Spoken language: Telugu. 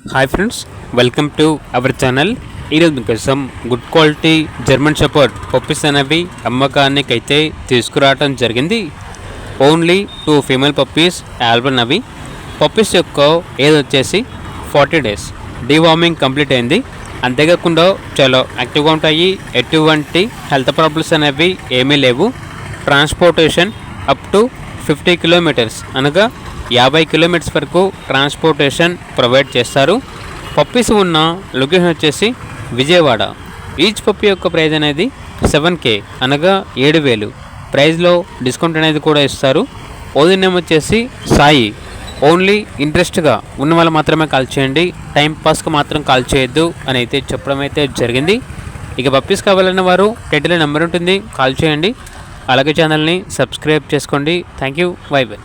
Hi friends, welcome to our channel. ఈరోజు మీకోసం good quality German shepherd puppies అనేవి అమ్మకానికి అయితే తీసుకురావడం జరిగింది. ఓన్లీ 2 ఫీమేల్ పప్పీస్ ఆల్బన్. అవి పప్పీస్ యొక్క ఏజ్ వచ్చేసి 40 days. డీవార్మింగ్ కంప్లీట్ అయింది. అంతేకాకుండా చాలా యాక్టివ్గా ఉంటాయి. ఎటువంటి హెల్త్ ప్రాబ్లమ్స్ అనేవి ఏమీ లేవు. ట్రాన్స్పోర్టేషన్ అప్ టు 50 kilometers అనగా 50 kilometers వరకు ట్రాన్స్పోర్టేషన్ ప్రొవైడ్ చేస్తారు. పప్పీస్ ఉన్న లొకేషన్ వచ్చేసి విజయవాడ. ఈచ్ పప్పీ యొక్క ప్రైజ్ అనేది 7K అనగా 7,000. ప్రైజ్లో డిస్కౌంట్ అనేది కూడా ఇస్తారు. ఓది నేమ్ వచ్చేసి సాయి. ఓన్లీ ఇంట్రెస్ట్గా ఉన్న వాళ్ళు మాత్రమే కాల్ చేయండి, టైం పాస్కి మాత్రం కాల్ చేయొద్దు అని అయితే చెప్పడం అయితే జరిగింది. ఇక పప్పీస్ కావాలన్న వారు టైటిల్ నెంబర్ ఉంటుంది, కాల్ చేయండి. అలాగే ఛానల్ని సబ్స్క్రైబ్ చేసుకోండి. Thank you. By by.